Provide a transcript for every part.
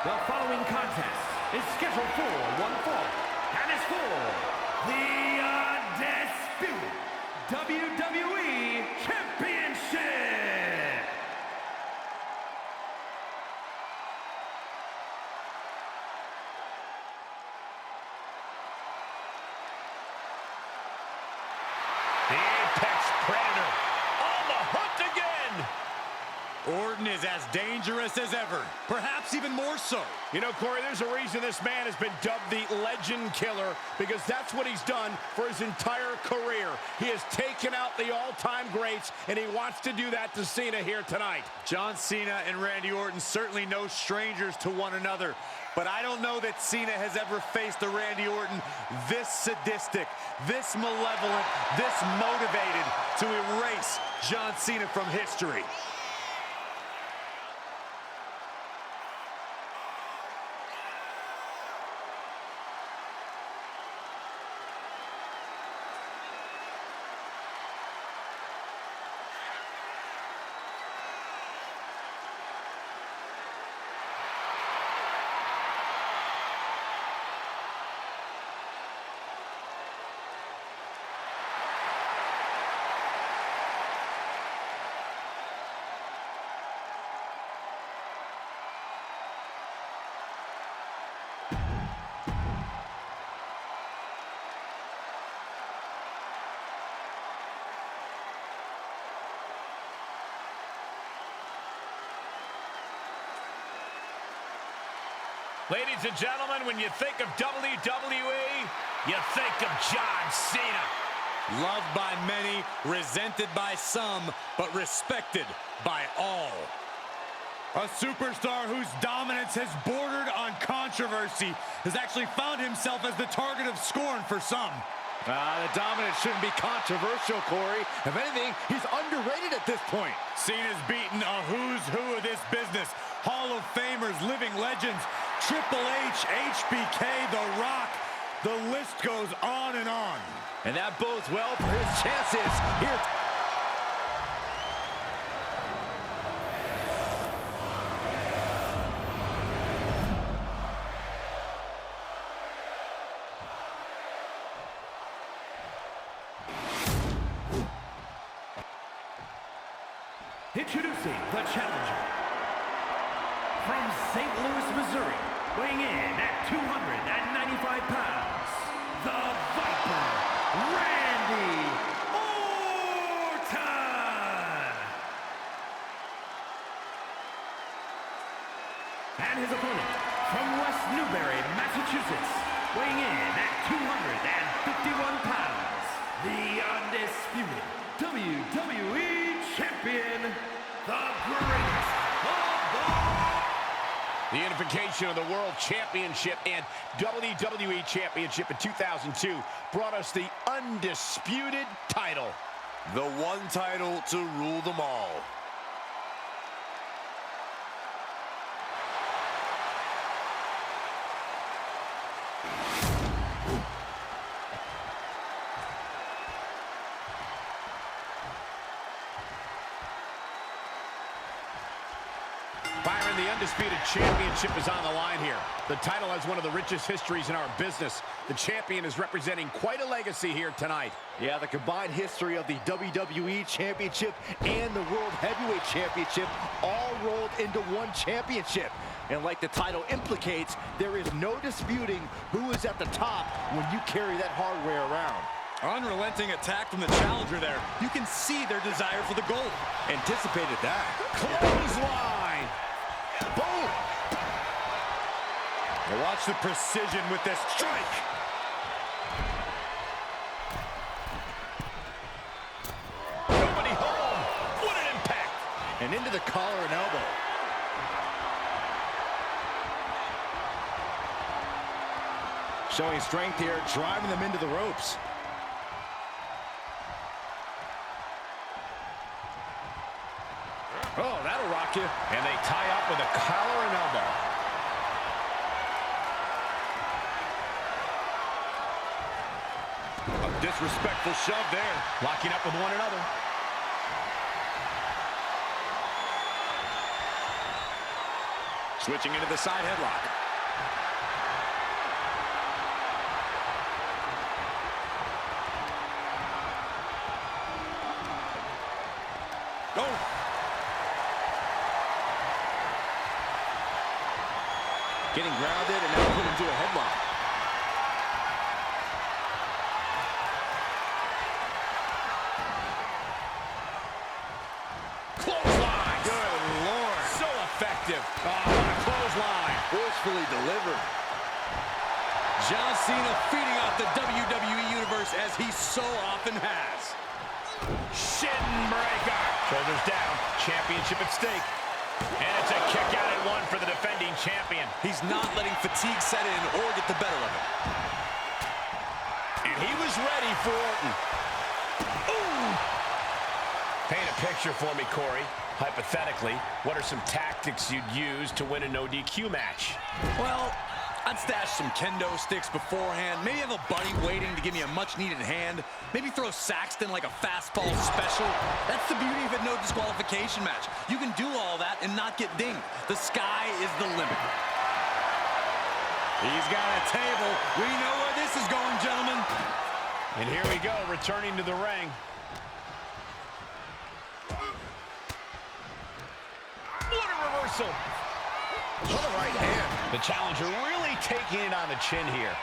The following contest is scheduled for one fall and is for the Undisputed WWE Championship. The Apex Predator on the hunt again. Orton is as dangerous as ever, perhaps even more so. You know, Corey, there's a reason this man has been dubbed the Legend Killer, because that's what he's done for his entire career. He has taken out the all-time greats, and he wants to do that to Cena here tonight. John Cena and Randy Orton certainly no strangers to one another, but I don't know that Cena has ever faced a Randy Orton this sadistic, this malevolent, this motivated to erase John Cena from history. Ladies and gentlemen, when you think of WWE, you think of John Cena. Loved by many, resented by some, but respected by all. A superstar whose dominance has bordered on controversy has actually found himself as the target of scorn for some. The dominance shouldn't be controversial, Corey. If anything, he's underrated at this point. Cena's beaten a who's who of this business. Hall of Famers, living legends, Triple H, HBK, The Rock. The list goes on and on. And that bodes well for his chances here. Introducing the challenger from St. Louis, Missouri, weighing in at 295 pounds, the Viper, Randy Orton! And his opponent from West Newbury, Massachusetts, weighing in at 251 pounds, the undisputed WWE Champion, the greatest of all. The unification of the World Championship and WWE Championship in 2002 brought us the Undisputed title. The one title to rule them all. Byron, the Undisputed Championship is on the line here. The title has one of the richest histories in our business. The champion is representing quite a legacy here tonight. Yeah, the combined history of the WWE Championship and the World Heavyweight Championship all rolled into one championship. And like the title implicates, there is no disputing who is at the top when you carry that hardware around. Unrelenting attack from the challenger there. You can see their desire for the gold. Anticipated that. Clothesline. Boom! Now watch the precision with this strike. Nobody home. What an impact. And into the collar and elbow. Showing strength here, driving them into the ropes. Oh, that'll rock you. And they tie up with a collar and elbow. A disrespectful shove there. Locking up with one another. Switching into the side headlock. Go. Getting grounded and now put into a headlock. Clothesline. Good Lord. So effective. Oh, clothesline. Forcefully delivered. John Cena feeding off the WWE Universe as he so often has. Shin breaker. Shoulders down. Championship at stake. And it's a kick out at one for the defending champion. He's not letting fatigue set in or get the better of him. And he was ready for Orton. Ooh! Paint a picture for me, Corey. Hypothetically, what are some tactics you'd use to win a no DQ match? Well, I'd stash some kendo sticks beforehand. Maybe have a buddy waiting to give me a much-needed hand. Maybe throw Saxton like a fastball special. That's the beauty of a no disqualification match. You can do all that and not get dinged. The sky is the limit. He's got a table. We know where this is going, gentlemen. And here we go, returning to the ring. What a reversal. What a right hand. The challenger really taking it on the chin here.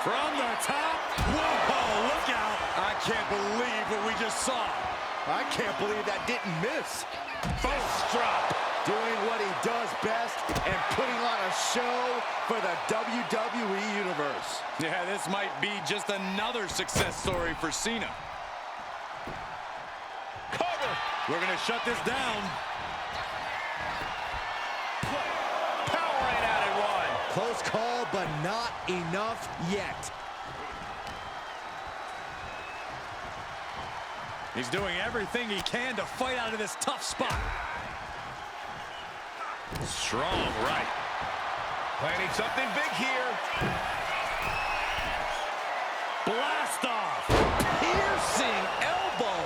From the top. Whoa, look out. I can't believe what we just saw. I can't believe that didn't miss. Fist drop. Doing what he does best and putting on a show for the WWE Universe. Yeah, this might be just another success story for Cena. Cover. We're going to shut this down. Powering out at one. Close call, but not enough yet. He's doing everything he can to fight out of this tough spot. Strong right. Planning something big here. Blast off. Piercing elbow.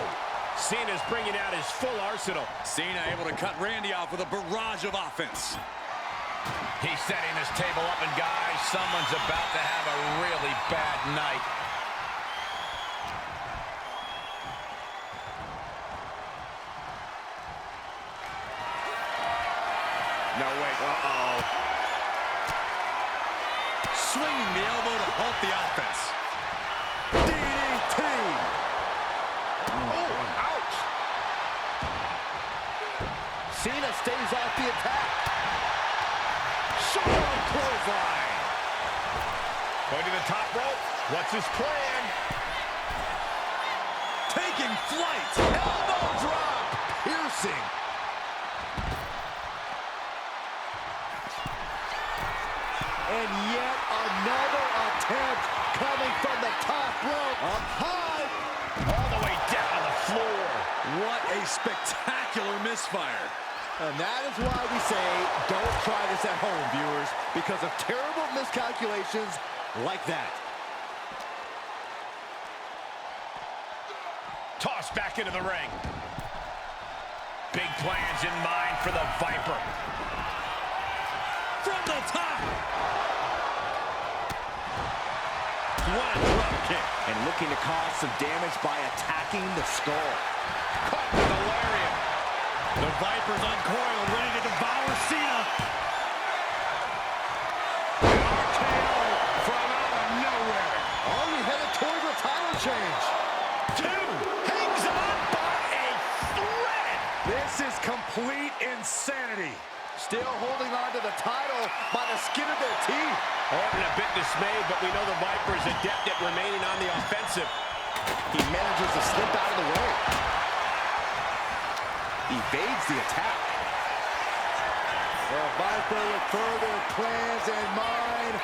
Cena's bringing out his full arsenal. Cena able to cut Randy off with a barrage of offense. He's setting this table up, and guys, someone's about to have a really bad night. No, wait, Swinging the elbow to halt the offense. DDT! Oh, ouch. Cena stays off the attack. Sharp clothesline. Going to the top rope. What's his plan? Taking flight. Elbow drop. Piercing. And yet another attempt coming from the top rope. Up high. All the way down on the floor. What a spectacular misfire. And that is why we say don't try this at home, viewers, because of terrible miscalculations like that. Tossed back into the ring. Big plans in mind for the Viper. From the top. What a drop kick. And looking to cause some damage by attacking the skull. Caught with the lariat. The Viper's uncoiled, ready to devour Cena. An RKO from out of nowhere. Already headed towards a title change. Two. Hangs on by a thread. This is complete insanity. Still holding on to the title by the skin of their teeth. Orton a bit dismayed, but we know the Viper is adept at remaining on the offensive. He manages to slip out of the way. evades the attack. The Viper with further plans in mind.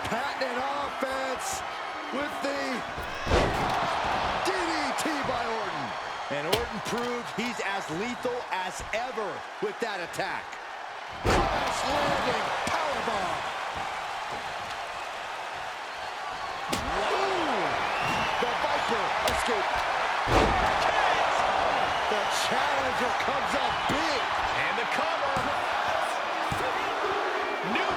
Patented offense with the DDT by Orton. And Orton proved he's as lethal as ever with that attack. Crash landing powerbomb. Ooh, the Viper escaped. The challenger comes up big. And the cover. New no!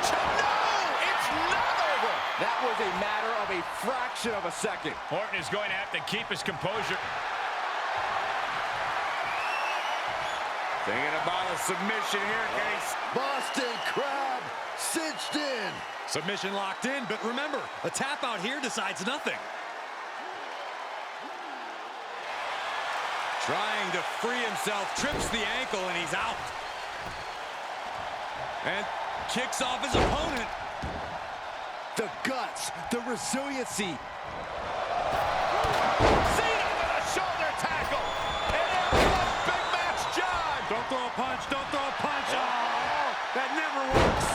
It's not over! That was a matter of a fraction of a second. Orton is going to have to keep his composure. Thinking about a submission here, Case. Boston Crab cinched in. Submission locked in, but remember, a tap out here decides nothing. Trying to free himself, trips the ankle, and he's out. And kicks off his opponent. The guts, the resiliency. Cena with a shoulder tackle. And there comes Big Match John. Don't throw a punch, don't throw a punch. Oh, that never works.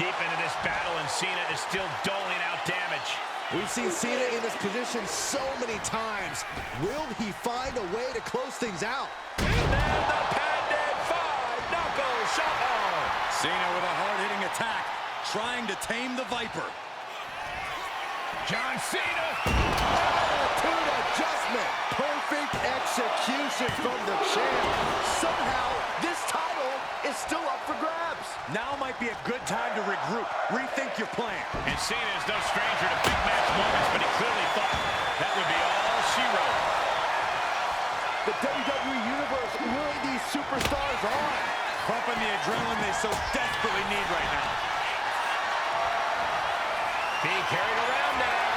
Deep into this battle, and Cena is still doling out damage. We've seen Cena in this position so many times. Will he find a way to close things out? And then the patented 5-knuckle shot. Cena with a hard-hitting attack, trying to tame the Viper. John Cena. Attitude adjustment. Perfect execution from the champ. Somehow, this title is still up for grabs. Now might be a good time to regroup, rethink your plan. And Cena is no stranger to big match moments, but he clearly thought that would be all she wrote. The WWE Universe willing these superstars on. Pumping the adrenaline they so desperately need right now. Being carried around now.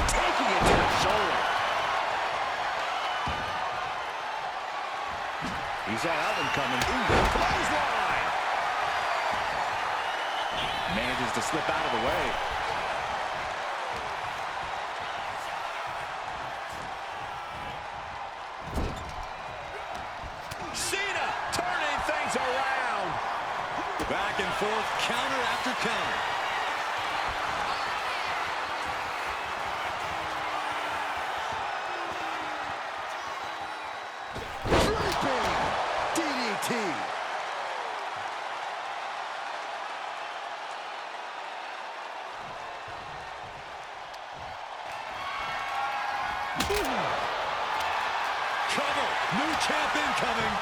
Taking it to the shoulder. He's had that one coming. Ooh, clothesline. Manages to slip out of the way. Cena turning things around. Back and forth, counter after counter. Draping DDT. Cover, new champ incoming.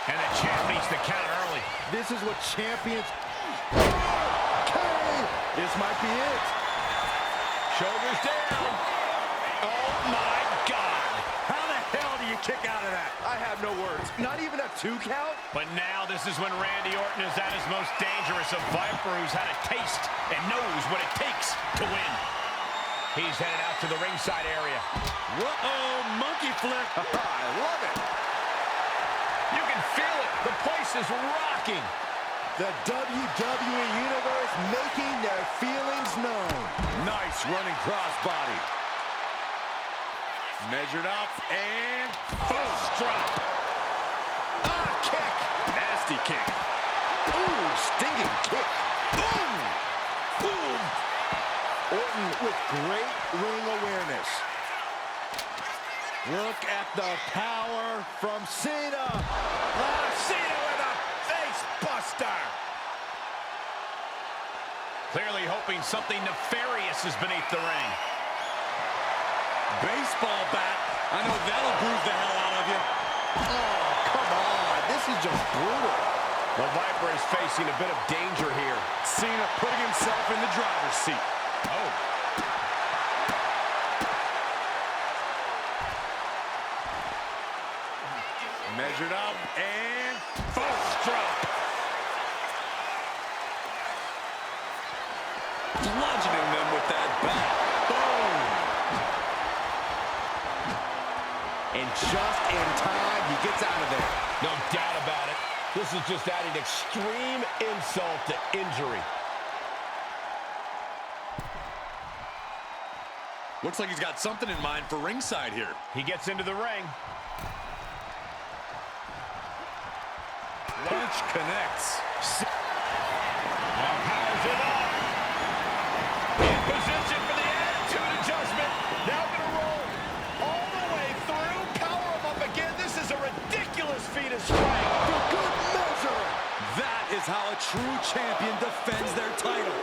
And the champ needs to count early. This is what champions... Okay, this might be it. Shoulders down. Oh, my God. How the hell do you kick out of that? I have no words. Not even a 2 count? But now this is when Randy Orton is at his most dangerous. A Viper who's had a taste and knows what it takes to win. He's headed out to the ringside area. Whoa, monkey flip. I love it. You can feel it. The place is rocking. The WWE Universe making their feelings known. Nice running crossbody. Measured up and First drop. Ah, kick. Nasty kick. Ooh, stinging kick. Boom. Boom. Orton with great ring awareness. Look at the power from Cena. Cena with a face buster. Clearly hoping something nefarious is beneath the ring. Baseball bat. I know that'll bruise the hell out of you. Oh, come on. This is just brutal. The Viper is facing a bit of danger here. Cena putting himself in the driver's seat. Oh. measured up and First drop. Bludgeoning them with that bat. Boom. And just in time, he gets out of there. No doubt about it. This is just adding extreme insult to injury. Looks like he's got something in mind for ringside here. He gets into the ring. punch connects. Now powers it up. In position for the attitude adjustment. Now gonna roll all the way through. Power him up again. This is a ridiculous feat of strength. For good measure. That is how a true champion defends their title.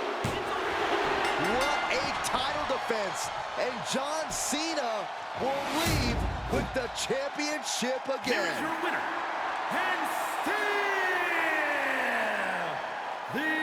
What a title defense. And John Cena will leave with the championship Here is again. your winner, and still the